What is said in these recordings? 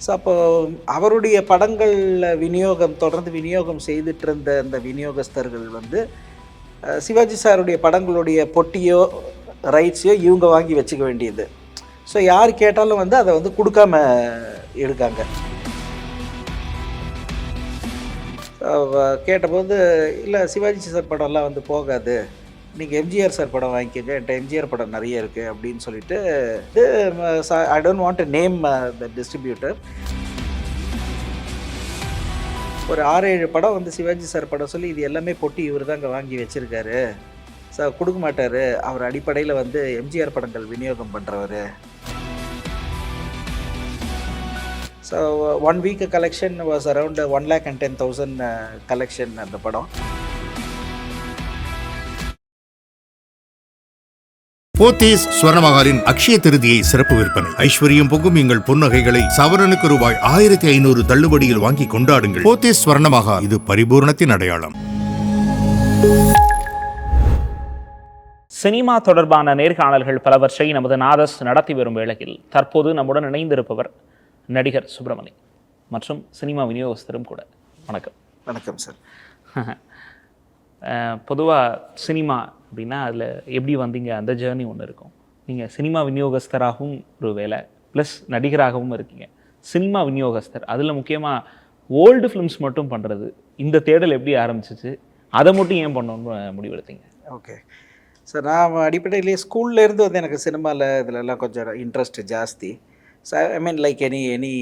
So அப்போ அவருடைய படங்கள்ல தொடர்ந்து விநியோகம் செய்துட்டு இருந்த அந்த விநியோகஸ்தர்கள் வந்து சிவாஜி சாருடைய படங்களுடைய பொட்டியோ, ரைட்ஸையோ இவங்க வாங்கி வச்சுக்க வேண்டியது. ஸோ யார் கேட்டாலும் வந்து அத வந்து குடுக்காம இருக்காங்க. கேட்டபோது, "இல்ல சிவாஜி சார் படம்லாம் வந்து போகாது. நீங்க எம்ஜிஆர் சார் படம் வாங்கிக்கங்க. என்ட்ட எம்ஜிஆர் படம் நெறைய இருக்கு." அப்படின்னு சொல்லிட்டு இது I don't want to name the distributor. ஒரு 6, 7 படம் வந்து சிவாஜி சார் படம் சொல்லி, இது எல்லாமே பொட்டி இவரு தாங்க வாங்கி வச்சிருக்காரு. குடுக்க மாட்டாரு. அவர் அடிப்படையில வந்து எம்ஜிஆர் படங்கள் விநியோகம் பண்றவரு. So 1 week collection was around 1,10,000 collection அந்த படம். போத்தீஸ் ஸ்வர்ணமகாலின் அக்ஷய திருதியை சிறப்பு விற்பனை. ஐஸ்வர்யம் பொங்கும் எங்கள் புன்னகைகளை சவரனுக்கு ரூபாய் 1500 தள்ளுபடியில் வாங்கி கொண்டாடுங்கள். போத்தீஸ் ஸ்வர்ணமகா, இது பரிபூர்ணத்தின் அடையாளம். சினிமா தொடர்பான நேர்காணல்கள் பலவற்றை நமது நாதஸ் நடத்தி வரும் வேளையில் தற்போது நம்முடன் இணைந்திருப்பவர் நடிகர் சுப்பிரமணி மற்றும் சினிமா விநியோகஸ்தரும் கூட. வணக்கம். வணக்கம் சார். பொதுவாக சினிமா அப்படின்னா அதில் எப்படி வந்தீங்க, அந்த ஜேர்னி ஒன்று இருக்கும். நீங்கள் சினிமா விநியோகஸ்தராகவும் ஒரு வேலை ப்ளஸ் நடிகராகவும் இருக்கீங்க. சினிமா விநியோகஸ்தர், அதில் முக்கியமாக ஓல்டு ஃபிலிம்ஸ் மட்டும் பண்ணுறது, இந்த தேடல் எப்படி ஆரம்பிச்சிச்சு? அதை மட்டும் ஏன் பண்ணணும்னு முடிவெடுத்தீங்க? ஓகே சார், நான் அடிப்படையிலேயே ஸ்கூல்லேருந்து வந்து எனக்கு சினிமாவில் இதிலெல்லாம் கொஞ்சம் இன்ட்ரெஸ்ட் ஜாஸ்தி. So I mean like any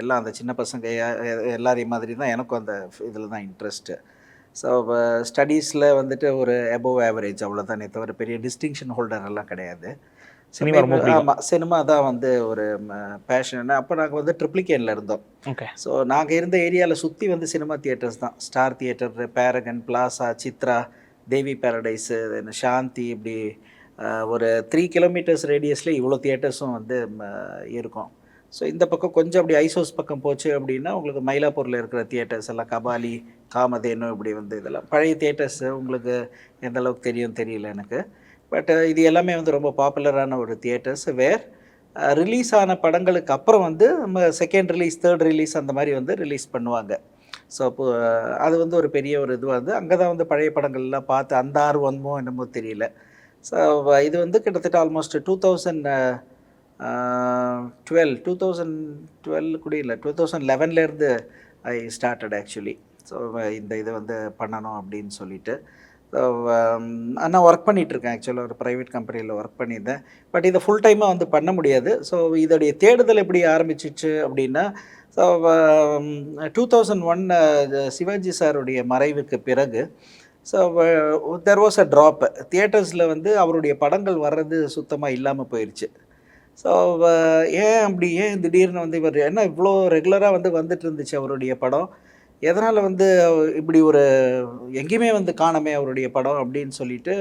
எல்லாம் அந்த சின்ன பசங்க எல்லாரையும் மாதிரி தான் எனக்கும் அந்த இதில் தான் இன்ட்ரெஸ்ட்டு. ஸோ ஸ்டடீஸில் வந்துட்டு ஒரு அபோவ் ஆவரேஜ் அவ்வளோதானே தவிர பெரிய டிஸ்டிங்ஷன் ஹோல்டர் எல்லாம் கிடையாது. ஆமாம், சினிமா தான் வந்து ஒரு பேஷன். அப்போ நாங்கள் வந்து ட்ரிப்ளிகேனில் இருந்தோம். ஓகே. ஸோ நாங்கள் இருந்த ஏரியாவில் சுற்றி வந்து சினிமா தியேட்டர்ஸ் தான். ஸ்டார் தியேட்டர், பேரகன், பிளாசா, சித்ரா, தேவி பேரடைஸு, சாந்தி, இப்படி ஒரு 3 கிலோமீட்டர்ஸ் ரேடியஸில் இவ்வளோ தியேட்டர்ஸும் வந்து இருக்கும். ஸோ இந்த பக்கம் கொஞ்சம் அப்படி ஐசோஸ் பக்கம் போச்சு அப்படின்னா உங்களுக்கு மயிலாப்பூரில் இருக்கிற தியேட்டர்ஸ் எல்லாம் கபாலி, காமதேனு, இப்படி வந்து இதெல்லாம் பழைய தியேட்டர்ஸு. உங்களுக்கு எந்த அளவுக்கு தெரியல எனக்கு. பட் இது எல்லாமே வந்து ரொம்ப பாப்புலரான ஒரு தியேட்டர்ஸ். ரிலீஸ் ஆன படங்களுக்கு அப்புறம் வந்து நம்ம செகண்ட் ரிலீஸ், தேர்ட் ரிலீஸ் அந்த மாதிரி வந்து ரிலீஸ் பண்ணுவாங்க. ஸோ அப்போது அது வந்து ஒரு பெரிய ஒரு இதுவாக வந்து அங்கே தான் வந்து பழைய படங்கள்லாம் பார்த்து அந்த ஆர்வமோ என்னமோ தெரியல. ஸோ இது வந்து கிட்டத்தட்ட ஆல்மோஸ்ட் 2012 கூட இல்லை, 2011லேருந்து ஐ ஸ்டார்டட் ஆக்சுவலி. ஸோ இந்த இதை வந்து பண்ணணும் அப்படின்னு சொல்லிட்டு. ஸோ நான் ஒர்க் பண்ணிகிட்ருக்கேன். ஆக்சுவலாக ஒரு ப்ரைவேட் கம்பெனியில் ஒர்க் பண்ணியிருந்தேன். பட் இதை ஃபுல் டைமாக வந்து பண்ண முடியாது. ஸோ இதோடைய தேடுதல் எப்படி ஆரம்பிச்சிச்சு அப்படின்னா, ஸோ 2001 சிவாஜி சாருடைய மறைவுக்கு பிறகு so there was a drop. தியேட்டர்ஸில் வந்து அவருடைய படங்கள் வர்றது சுத்தமாக இல்லாமல் போயிடுச்சு. ஸோ ஏன் திடீர்னு வந்து இவர் என்ன இவ்வளோ ரெகுலராக வந்து வந்துட்டு இருந்துச்சு அவருடைய படம், எதனால் வந்து இப்படி ஒரு எங்கேயுமே வந்து காணமே அவருடைய படம் அப்படின்னு சொல்லிட்டு,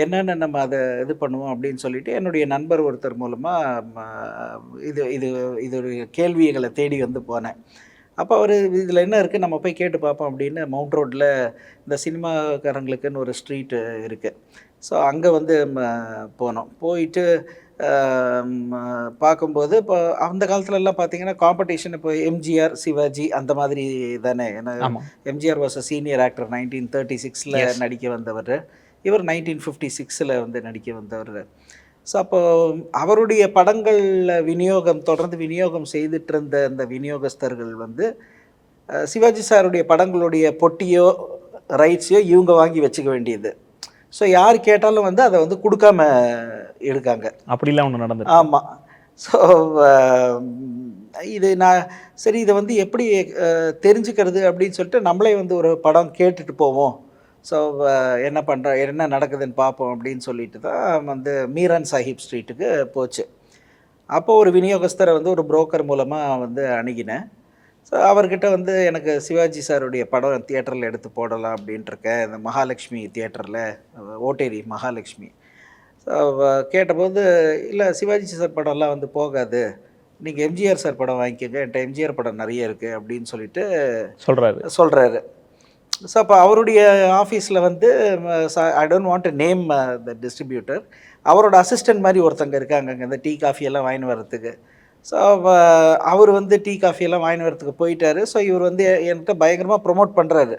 என்னென்ன நம்ம அதை இது பண்ணுவோம் அப்படின்னு சொல்லிட்டு என்னுடைய நண்பர் ஒருத்தர் மூலமாக இது இது இதோடைய கேள்விகளை தேடி வந்து போனேன். அப்போ அவர் இதில் என்ன இருக்குது, நம்ம போய் கேட்டு பார்ப்போம் அப்படின்னு மவுண்ட் ரோட்டில் இந்த சினிமாக்காரங்களுக்குன்னு ஒரு ஸ்ட்ரீட்டு இருக்குது. ஸோ அங்கே வந்து போனோம். போயிட்டு பார்க்கும்போது இப்போ அந்த காலத்துலலாம் பார்த்தீங்கன்னா காம்படிஷன் இப்போ எம்ஜிஆர், சிவாஜி அந்த மாதிரி தானே. ஏன்னா MGR was a senior actor. 1936 நடிக்க வந்தவர். இவர் 1956 வந்து நடிக்க வந்தவர். ஸோ அப்போது அவருடைய படங்களில் தொடர்ந்து விநியோகம் செய்துட்டு இருந்த அந்த விநியோகஸ்தர்கள் வந்து சிவாஜி சாருடைய படங்களுடைய பொட்டியோ, ரைட்ஸையோ இவங்க வாங்கி வச்சுக்க வேண்டியது. ஸோ யார் கேட்டாலும் வந்து அதை வந்து கொடுக்காம இருக்காங்க. அப்படிலாம் ஒன்று நடந்தது. ஆமாம். ஸோ இது நான் சரி இதை வந்து எப்படி தெரிஞ்சுக்கிறது அப்படின்னு சொல்லிட்டு நம்மளே வந்து ஒரு படம் கேட்டுட்டு போவோம். ஸோ என்ன நடக்குதுன்னு பார்ப்போம் அப்படின்னு சொல்லிட்டு தான் வந்து மீரான் சாஹிப் ஸ்ட்ரீட்டுக்கு போச்சு. அப்போது ஒரு விநியோகஸ்தரை வந்து ஒரு புரோக்கர் மூலமாக வந்து அணுகினேன். ஸோ அவர்கிட்ட வந்து எனக்கு சிவாஜி சாருடைய படம் தியேட்டரில் எடுத்து போடலாம் அப்படின்ட்டுருக்கேன், இந்த மகாலட்சுமி தியேட்டரில், ஓட்டேரி மகாலட்சுமி. ஸோ கேட்டபோது, இல்லை சிவாஜி சார் படம்லாம் வந்து போகாது, நீங்கள் எம்ஜிஆர் சார் படம் வாங்கிக்கோங்க, என்கிட்ட எம்ஜிஆர் படம் நிறைய இருக்குது அப்படின்னு சொல்லிட்டு சொல்கிறாரு. ஸோ அப்போ அவருடைய ஆஃபீஸில் வந்து I don't want to name the distributor, அவரோட அசிஸ்டன்ட் மாதிரி ஒருத்தங்க இருக்காங்க அங்கே இந்த டீ காஃபி எல்லாம் வாங்கின்னு வர்றதுக்கு. ஸோ அவர் வந்து டீ காஃபியெல்லாம் வாங்கிட்டு வரதுக்கு போயிட்டாரு. ஸோ இவர் வந்து என்கிட்ட பயங்கரமாக ப்ரொமோட் பண்ணுறாரு.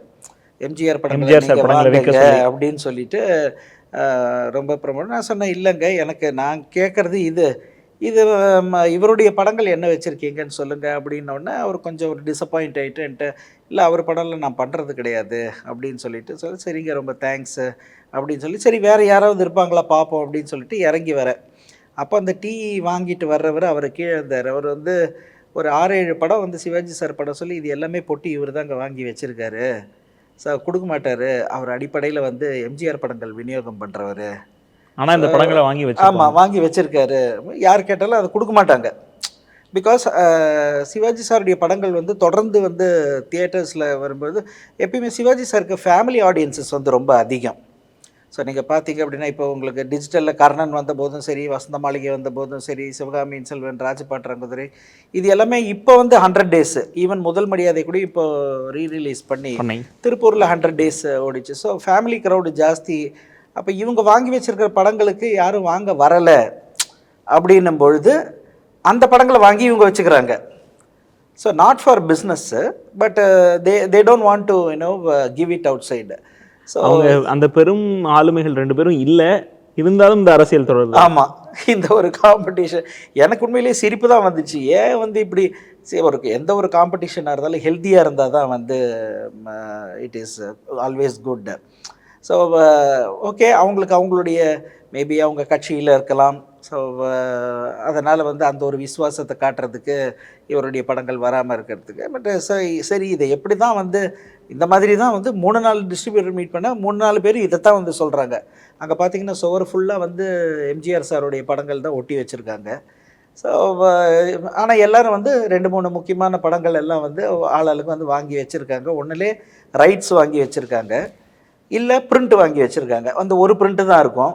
எம்ஜிஆர் படங்களை எம்ஜிஆர் சார் நீங்கள் படங்களை வைக்க வாங்குங்க சொல்லி. அப்படின்னு சொல்லிட்டு ரொம்ப ப்ரொமோட். நான் சொன்னேன், இல்லைங்க எனக்கு நான் கேட்குறது இது இது இவருடைய படங்கள் என்ன வச்சுருக்கீங்கன்னு சொல்லுங்கள் அப்படின்னோடனே அவர் கொஞ்சம் ஒரு டிசப்பாயிண்ட் ஆகிட்டு என்கிட்ட, இல்லை அவர் படம்லாம் நான் பண்ணுறது கிடையாது அப்படின்னு சொல்லிட்டு சரிங்க ரொம்ப தேங்க்ஸு அப்படின்னு சொல்லி, சரி வேறு யாராவது இருப்பாங்களா பார்ப்போம் அப்படின்னு சொல்லிட்டு இறங்கி வரேன். அப்போ அந்த டீ வாங்கிட்டு வர்றவர் அவர் கீழே இருந்தார். அவர் வந்து ஒரு 6-7 படம் வந்து சிவாஜி சார் படம் சொல்லி இது எல்லாமே பொட்டி இவர் தான் அங்கே வாங்கி வச்சுருக்காரு. ஸோ கொடுக்க மாட்டார். அவர் அடிப்படையில் வந்து எம்ஜிஆர் படங்கள் விநியோகம் பண்ணுறவர். ஆனால் இந்த படங்களை வாங்கி வச்சு. ஆமாம், வாங்கி வச்சுருக்காரு. யார் கேட்டாலும் அதை கொடுக்க மாட்டாங்க. பிகாஸ் சிவாஜி சாருடைய படங்கள் வந்து தொடர்ந்து வந்து தியேட்டர்ஸில் வரும்போது எப்பயுமே சிவாஜி சாருக்கு ஃபேமிலி ஆடியன்ஸஸ் வந்து ரொம்ப அதிகம். ஸோ நீங்கள் பார்த்தீங்க அப்படின்னா இப்போ உங்களுக்கு டிஜிட்டலில் கர்ணன் வந்த போதும் சரி, வசந்த மாளிகை வந்த போதும் சரி, சிவகாமியின் செல்வன், ராஜபாட்டுறங்குதிரை, இது எல்லாமே இப்போ வந்து 100 டேஸ், ஈவன் முதல் மரியாதை கூட இப்போ ரீரிலீஸ் பண்ணி திருப்பூரில் 100 டேஸ் ஓடிச்சு. ஸோ ஃபேமிலி க்ரௌடு ஜாஸ்தி. அப்போ இவங்க வாங்கி வச்சுருக்கிற படங்களுக்கு யாரும் வாங்க வரலை அப்படின்னும் பொழுது அந்த படங்களை வாங்கி இவங்க வச்சுக்கிறாங்க. So not for business, but they don't want to give it out side. So அவங்க அந்த பெரும் ஆளுமைகள் 2 பேரும் இல்லை, இருந்தாலும் இந்த அரசியல் தொடருது. ஆமாம், இந்த ஒரு காம்படிஷன் எனக்கு உண்மையிலேயே சிரிப்பு தான் வந்துச்சு. ஏன் வந்து இப்படி ஒரு எந்த ஒரு காம்படிஷனாக இருந்தாலும் ஹெல்த்தியாக இருந்தால் தான் வந்து it is always good. So okay, அவங்களுக்கு அவங்களுடைய மேபி அவங்க கட்சியில் இருக்கலாம். ஸோ அதனால் வந்து அந்த ஒரு விசுவாசத்தை காட்டுறதுக்கு இவருடைய படங்கள் வராமல் இருக்கிறதுக்கு. பட் சரி இதை எப்படி தான் வந்து இந்த மாதிரி தான் வந்து 3-4 டிஸ்ட்ரிபியூட்டர் மீட் பண்ணால் 3-4 பேர் இதைத்தான் வந்து சொல்கிறாங்க. அங்கே பார்த்தீங்கன்னா சுவர் ஃபுல்லாக வந்து எம்ஜிஆர் சாருடைய படங்கள் தான் ஒட்டி வச்சுருக்காங்க. ஸோ ஆனால் எல்லோரும் வந்து 2-3 முக்கியமான படங்கள் எல்லாம் வந்து ஆளாளுக்கு வந்து வாங்கி வச்சுருக்காங்க. ஒன்றுலே ரைட்ஸ் வாங்கி வச்சுருக்காங்க, இல்லை பிரிண்ட் வாங்கி வச்சுருக்காங்க. அந்த ஒரு பிரிண்ட்டு தான் இருக்கும்.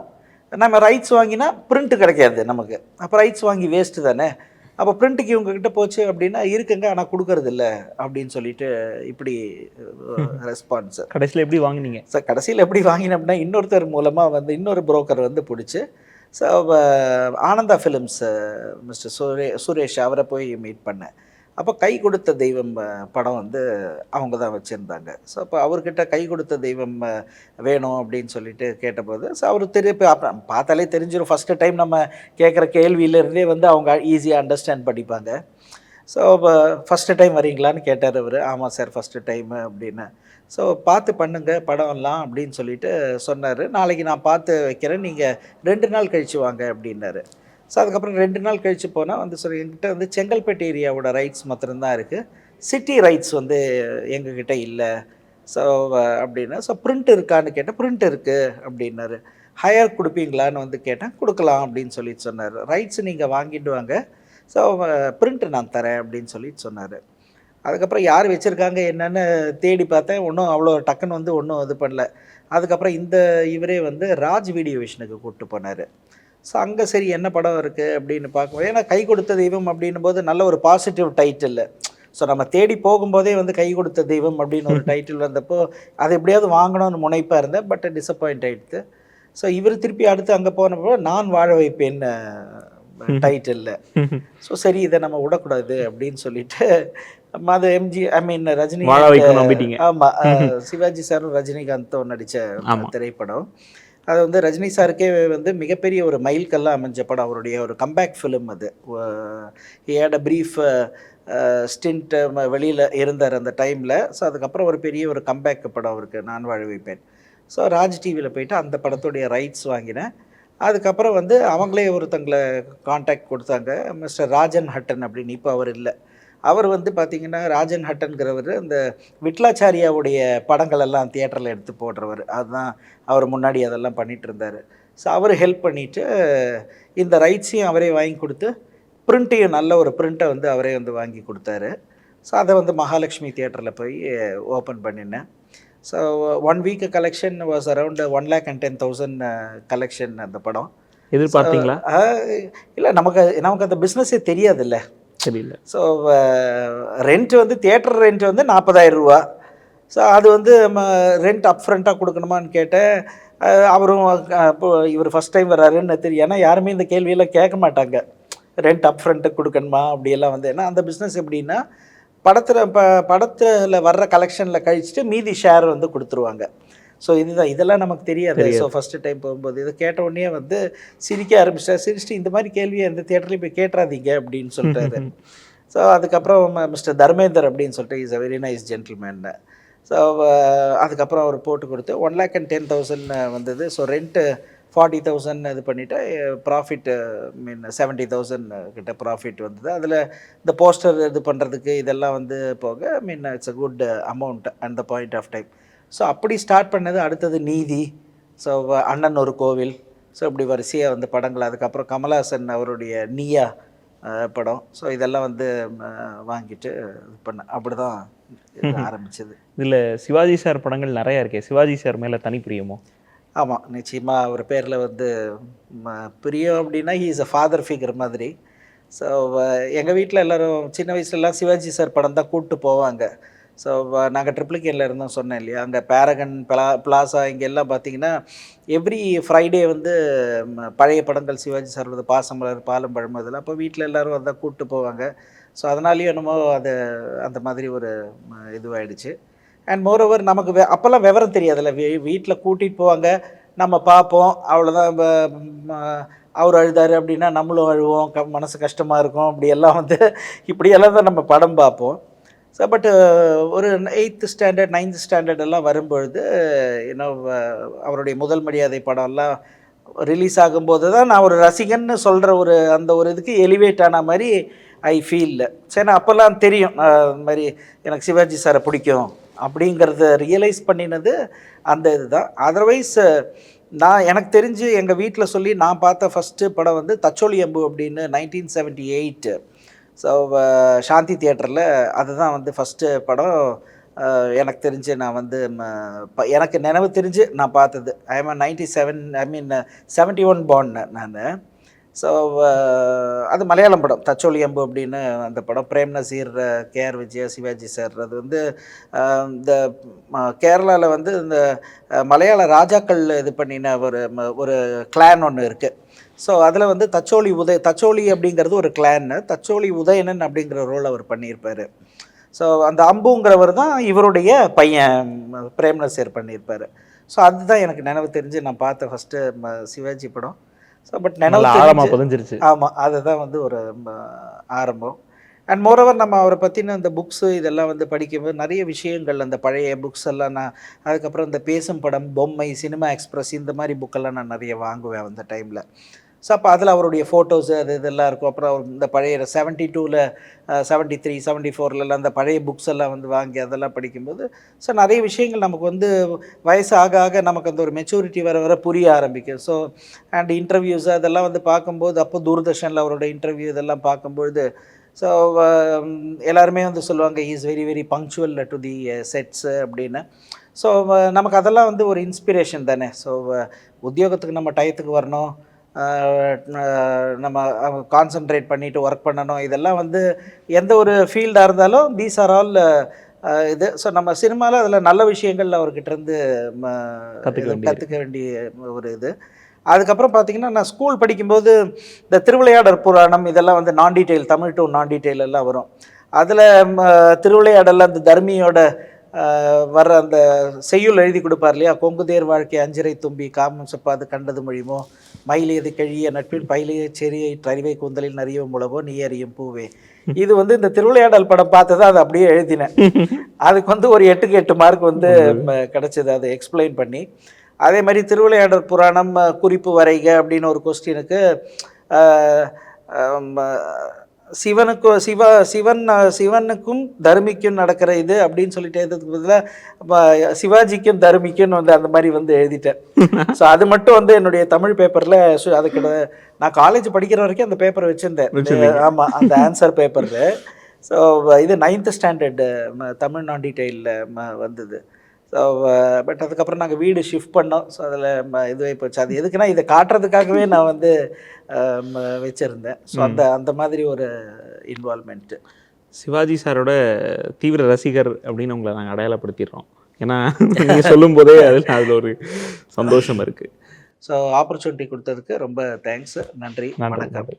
நம்ம ரைட்ஸ் வாங்கினா பிரிண்ட்டு கிடைக்காது நமக்கு. அப்போ ரைட்ஸ் வாங்கி வேஸ்ட்டு தானே. அப்போ பிரிண்ட்டுக்கு இவங்ககிட்ட போச்சு அப்படின்னா இருக்குங்க ஆனால் கொடுக்கறது இல்லை அப்படின்னு சொல்லிட்டு இப்படி ரெஸ்பான்ஸ். கடைசியில் எப்படி வாங்கினீங்க சார்? கடைசியில் எப்படி வாங்கினேன் அப்படின்னா இன்னொருத்தர் மூலமாக வந்து இன்னொரு புரோக்கர் வந்து பிடிச்சி, so Ananda films mister Suresh அவரை போய் மீட் பண்ணேன். அப்போ கை கொடுத்த தெய்வம் படம் வந்து அவங்க தான் வச்சுருந்தாங்க. ஸோ அப்போ அவர்கிட்ட கை கொடுத்த தெய்வம் வேணும் அப்படின்னு சொல்லிட்டு கேட்டபோது, ஸோ அவர் திருப்பி பார்த்தாலே தெரிஞ்சிடும். ஃபஸ்ட்டு டைம் நம்ம கேட்குற கேள்வியிலேருந்தே வந்து அவங்க ஈஸியாக அண்டர்ஸ்டாண்ட் பண்ணிப்பாங்க. ஸோ ஃபஸ்ட்டு டைம் வரீங்களான்னு கேட்டார் அவர். ஆமாம் சார் ஃபஸ்ட்டு டைமு அப்படின்னு. ஸோ பார்த்து பண்ணுங்கள் படம்லாம் அப்படின்னு சொல்லிட்டு சொன்னார். நாளைக்கு நான் பார்த்து வைக்கிறேன், நீங்கள் 2 நாள் கழித்து வாங்க அப்படின்னாரு. ஸோ அதுக்கப்புறம் 2 நாள் கழித்து போனால் வந்து சொல்லி எங்கிட்ட வந்து செங்கல்பட்டு ஏரியாவோட ரைட்ஸ் மாத்திரம்தான் இருக்குது, சிட்டி ரைட்ஸ் வந்து எங்ககிட்ட இல்லை. ஸோ அப்படின்னா ஸோ பிரிண்ட் இருக்கான்னு கேட்டேன். பிரிண்ட் இருக்குது அப்படின்னாரு. ஹையர் கொடுப்பீங்களான்னு வந்து கேட்டேன். கொடுக்கலாம் அப்படின்னு சொல்லிட்டு சொன்னார். ரைட்ஸ் நீங்கள் வாங்கிட்டு வாங்க, ஸோ பிரிண்ட்டு நான் தரேன் அப்படின்னு சொல்லிட்டு சொன்னார். அதுக்கப்புறம் யார் வச்சுருக்காங்க என்னென்னு தேடி பார்த்தேன். ஒன்றும் அவ்வளோ டக்குன்னு வந்து ஒன்றும் இது பண்ணல. அதுக்கப்புறம் இவரே வந்து ராஜ் வீடியோ விஷனுக்கு கூப்பிட்டு போனார். ஸோ அங்கே சரி என்ன படம் இருக்குது அப்படின்னு பார்க்கும்போது, ஏன்னா கை கொடுத்த தெய்வம் அப்படின்னும் போது நல்ல ஒரு பாசிட்டிவ் டைட்டில். ஸோ நம்ம தேடி போகும்போதே வந்து கை கொடுத்த தெய்வம் அப்படின்னு ஒரு டைட்டில் வந்தப்போ அதை எப்படியாவது வாங்கணும்னு முனைப்பாக இருந்தேன். பட் டிசப்பாயிண்ட் ஆகிடுது. ஸோ இவர் திருப்பி அடுத்து அங்கே போனப்போ நான் வாழ வைப்பேன்னு டைட்டில். ஸோ சரி இதை நம்ம விடக்கூடாது அப்படின்னு சொல்லிட்டு அது ரஜினி, ஆமாம் சிவாஜி சாரும் ரஜினிகாந்தும் நடித்த திரைப்படம். அது வந்து ரஜினி சாருக்கே வந்து மிகப்பெரிய ஒரு மைல்கல்லாம் அமைஞ்ச படம். அவருடைய ஒரு கம்பேக் ஃபிலிம் அது. He had a brief stint வெளியில் இருந்தார் அந்த டைமில். ஸோ அதுக்கப்புறம் ஒரு பெரிய ஒரு கம்பேக் படம் அவருக்கு, நான் வாழ வைப்பேன். ஸோ ராஜ் டிவியில் போயிட்டு அந்த படத்துடைய ரைட்ஸ் வாங்கினேன். அதுக்கப்புறம் வந்து அவங்களே ஒருத்தங்களை கான்டாக்ட் கொடுத்தாங்க, மிஸ்டர் ராஜன் ஹட்டன் அப்படின்னு. இப்போ அவர் இல்லை. அவர் வந்து பார்த்திங்கன்னா ராஜன் ஹட்டன்கிறவர் இந்த விட்லாச்சாரியாவுடைய படங்கள் எல்லாம் தியேட்டரில் எடுத்து போடுறவர். அதுதான் அவர் முன்னாடி அதெல்லாம் பண்ணிகிட்டு இருந்தார். ஸோ அவர் ஹெல்ப் பண்ணிவிட்டு இந்த ரைட்ஸையும் அவரே வாங்கி கொடுத்து பிரிண்ட்டையும் நல்ல ஒரு பிரிண்ட்டை வந்து அவரே வந்து வாங்கி கொடுத்தாரு. ஸோ அதை வந்து மகாலட்சுமி தியேட்டரில் போய் ஓப்பன் பண்ணினேன். So 1 week collection was around 1,10,000 collection அந்த படம். எதிர்பார்த்தீங்களா? இல்லை, நமக்கு அந்த பிஸ்னஸே தெரியாதுல்ல. தெரியல. ஸோ ரெண்ட் வந்து தியேட்டர் ரெண்ட் வந்து 40,000 ரூபா. ஸோ அது வந்து நம்ம ரெண்ட் அப்ஃப்ரண்ட்டாக கொடுக்கணுமான்னு கேட்டேன். அவரும் இப்போ இவர் ஃபஸ்ட் டைம் வர்றாருன்னு தெரியும். ஏன்னா யாருமே இந்த கேள்வியெல்லாம் கேட்க மாட்டாங்க. ரெண்ட் அப் ஃப்ரண்ட்டு கொடுக்கணுமா அப்படியெல்லாம் வந்து. ஏன்னா அந்த பிஸ்னஸ் எப்படின்னா படத்தில் வர்ற கலெக்ஷனில் கழிச்சிட்டு மீதி ஷேர் வந்து கொடுத்துருவாங்க. ஸோ இதுதான், இதெல்லாம் நமக்கு தெரியாது. ஸோ ஃபஸ்ட்டு டைம் போகும்போது இதை கேட்ட உடனே வந்து சிரிக்க ஆரம்பிச்சிட்டார். சிரிச்சிட்டு இந்த மாதிரி கேள்வியை எந்த தேட்டர்லையும் போய் கேட்டுறாதீங்க அப்படின்னு சொல்லிட்டாரு. ஸோ அதுக்கப்புறம் மிஸ்டர் தர்மேந்தர் அப்படின்னு சொல்லிட்டு is a very nice gentleman. So அதுக்கப்புறம் அவர் போட்டு கொடுத்து 1,10,000 வந்தது. ஸோ ரெண்ட்டு 40,000 இது பண்ணிவிட்டு ப்ராஃபிட் மீன் 70,000 கிட்ட ப்ராஃபிட் வந்தது. அதில் இந்த போஸ்டர் இது பண்ணுறதுக்கு இதெல்லாம் வந்து போக mean it's a good amount at the point of time. So அப்படி ஸ்டார்ட் பண்ணது. அடுத்தது நீதி, ஸோ அண்ணன் ஒரு கோவில், ஸோ இப்படி வரிசையாக வந்து படங்கள். அதுக்கப்புறம் கமல்ஹாசன் அவருடைய நீயா படம். ஸோ இதெல்லாம் வந்து வாங்கிட்டு இது பண்ண அப்படி தான் ஆரம்பிச்சது. இதில் சிவாஜி சார் படங்கள் நிறையா இருக்கே, சிவாஜி சார் மேலே தனி பிரியமோ? ஆமாம், நிச்சயமாக அவர் பேரில் வந்து பிரியம் அப்படின்னா he is a father figure மாதிரி. ஸோ எங்கள் வீட்டில் எல்லோரும் சின்ன வயசுலலாம் சிவாஜி சார் படம் தான் கூப்பிட்டு போவாங்க. ஸோ நாங்கள் ட்ரிப்ளிகேனில் இருந்தோம் சொன்னேன் இல்லையா, அங்கே பேரகன் பிளாசா இங்கே எல்லாம் பார்த்தீங்கன்னா எவ்ரி ஃப்ரைடே வந்து பழைய படங்கள் சிவாஜி சார் வந்து பாசமலர், பாலம் பழம் இதெல்லாம் அப்போ வீட்டில் எல்லோரும் வந்து கூப்பிட்டு போவாங்க. ஸோ அதனாலேயும் என்னமோ அது அந்த மாதிரி ஒரு இதுவாகிடுச்சு. அண்ட் மோரோவர் நமக்கு அப்போல்லாம் விவரம் தெரியாதுல்ல. வீட்டில் கூட்டிகிட்டு போவாங்க, நம்ம பார்ப்போம், அவ்வளோதான். அவர் அழுதார் அப்படின்னா நம்மளும் அழுவோம், மனசு கஷ்டமாக இருக்கும். அப்படியெல்லாம் வந்து இப்படியெல்லாம் தான் நம்ம படம் பார்ப்போம். ஸோ பட்டு ஒரு 8th ஸ்டாண்டர்ட் 9th ஸ்டாண்டர்ட் எல்லாம் வரும்பொழுது இன்னும் அவருடைய முதல் மரியாதை படம்லாம் ரிலீஸ் ஆகும்போது தான் நான் ஒரு ரசிகன்னு சொல்கிற ஒரு அந்த ஒரு இதுக்கு எலிவேட் ஆன மாதிரி ஐ ஃபீல். சரி, அப்போல்லாம் தெரியும் இந்த மாதிரி எனக்கு சிவாஜி சாரை பிடிக்கும் அப்படிங்கிறத ரியலைஸ் பண்ணினது அந்த இதுதான். அதர்வைஸ் எனக்கு தெரிஞ்சு எங்கள் வீட்டில் சொல்லி நான் பார்த்த ஃபஸ்ட்டு படம் வந்து தச்சோலி அம்பு அப்படின்னு 1978. ஸோ சாந்தி தியேட்டரில் அதுதான் வந்து ஃபஸ்ட்டு படம். எனக்கு தெரிஞ்சு நான் வந்து எனக்கு நினைவு தெரிஞ்சு நான் பார்த்தது. ஐ எம் 71 born நான். ஸோ அது மலையாளம் படம் தச்சோலி அம்பு அப்படின்னு அந்த படம். Prem Nazir, KR Vijaya, Sivaji sir. அது வந்து இந்த கேரளாவில் வந்து இந்த மலையாள ராஜாக்கள் இது பண்ணின ஒரு கிளான் ஒன்று இருக்குது. ஸோ அதில் வந்து தச்சோலி அப்படிங்கிறது ஒரு கிளான்னு. தச்சோலி உதயணன் அப்படிங்கிற ரோல் அவர் பண்ணியிருப்பார். ஸோ அந்த அம்புங்கிறவர் தான் இவருடைய பையன் பிரேம் நசீர் பண்ணியிருப்பார். ஸோ அதுதான் எனக்கு நினைவு தெரிஞ்சு நான் பார்த்த ஃபஸ்ட்டு சிவாஜி படம். ஸோ பட் நினைவு பதிஞ்சிருச்சு. ஆமாம், அதுதான் வந்து ஒரு ஆரம்பம். அண்ட் மோரோவர் நம்ம அவரை பற்றின இந்த புக்ஸு இதெல்லாம் வந்து படிக்கும்போது நிறைய விஷயங்கள், அந்த பழைய புக்ஸ் எல்லாம் நான் அதுக்கப்புறம் இந்த பேசும் படம், பொம்மை, சினிமா எக்ஸ்பிரஸ் இந்த மாதிரி புக்கெல்லாம் நான் நிறைய வாங்குவேன் அந்த டைமில். ஸோ அப்போ அதில் அவருடைய ஃபோட்டோஸு இதெல்லாம் இருக்கும். அப்புறம் அவர் இந்த பழைய 72ல் 73 74லலாம் அந்த பழைய புக்ஸ் எல்லாம் வந்து வாங்கி அதெல்லாம் படிக்கும்போது ஸோ நிறைய விஷயங்கள் நமக்கு வந்து வயசு ஆக ஆக நமக்கு அந்த ஒரு மெச்சூரிட்டி வர புரிய ஆரம்பிக்கும். ஸோ அண்ட் இன்டர்வியூஸ் அதெல்லாம் வந்து பார்க்கும்போது அப்போ தூர்தர்ஷனில் அவரோட இன்டர்வியூ இதெல்லாம் பார்க்கும்பொழுது ஸோ எல்லாருமே வந்து சொல்லுவாங்க he is very very punctual to the sets அப்படின்னு. ஸோ நமக்கு அதெல்லாம் வந்து ஒரு இன்ஸ்பிரேஷன் தானே. ஸோ உத்தியோகத்துக்கு நம்ம டயத்துக்கு வரணும், நம்ம கான்சன்ட்ரேட் பண்ணிவிட்டு ஒர்க் பண்ணணும். இதெல்லாம் வந்து எந்த ஒரு ஃபீல்டாக இருந்தாலும் தீஸ் ஆர் ஆல் இது. ஸோ நம்ம சினிமாவில் அதில் நல்ல விஷயங்கள் அவர்கிட்டருந்து கற்றுக்க வேண்டிய ஒரு இது. அதுக்கப்புறம் பார்த்திங்கன்னா நான் ஸ்கூல் படிக்கும்போது இந்த திருவிளையாடற் புராணம் இதெல்லாம் வந்து நான் டீட்டெயில், தமிழ் டு நான் டீட்டெயில் எல்லாம் வரும். அதில் திருவிளையாடலில் அந்த தர்மியோட வர்ற அந்த செய்யுள் எழுதி கொடுப்பார் இல்லையா, கொங்குதேர் வாழ்க்கை அஞ்சிரை தும்பி காமம் செப்பாது கண்டது மொழிமோ மயிலேது கழிய நட்பில் பயிலைய செரியை தறிவை கூந்தலில் நிறையவும் உழவோ நீ அறியும் பூவே. இது வந்து இந்த திருவிளையாடல் படம் பார்த்ததை அதை அப்படியே எழுதினேன். அதுக்கு வந்து ஒரு 8க்கு 8 மார்க் வந்து கிடச்சிது அதை எக்ஸ்பிளைன் பண்ணி. அதே மாதிரி திருவிளையாடற் புராணம் குறிப்பு வரைக அப்படின்னு ஒரு கொஸ்டினுக்கு சிவனுக்கும் தர்மிக்கும் நடக்கிற இது அப்படின்னு சொல்லிட்டு எழுதுறதுக்கு பதிலாக சிவாஜிக்கும் தர்மிக்கும் வந்து அந்த மாதிரி வந்து எழுதிட்டேன். ஸோ அது மட்டும் வந்து என்னுடைய தமிழ் பேப்பரில் அதுக்கு நான் காலேஜ் படிக்கிற வரைக்கும் அந்த பேப்பரை வச்சுருந்தேன். ஆமாம், அந்த ஆன்சர் பேப்பரில். ஸோ இது 9th ஸ்டாண்டர்டு தமிழ் நான் டீட்டெயிலில் வந்தது. ஸோ பட் அதுக்கப்புறம் நாங்கள் வீடு ஷிஃப்ட் பண்ணோம். ஸோ அதில் இதுவே போச்சு. அது எதுக்குன்னா இதை காட்டுறதுக்காகவே நான் வந்து வச்சுருந்தேன். ஸோ அந்த மாதிரி ஒரு இன்வால்மெண்ட்டு. சிவாஜி சாரோட தீவிர ரசிகர் அப்படின்னு உங்களை நாங்கள் அடையாளப்படுத்திடுறோம். ஏன்னா நீங்கள் சொல்லும் போதே அதில் ஒரு சந்தோஷம் இருக்குது. ஸோ ஆப்பர்ச்சுனிட்டி கொடுத்ததுக்கு ரொம்ப தேங்க்ஸ். நன்றி, வணக்கம்.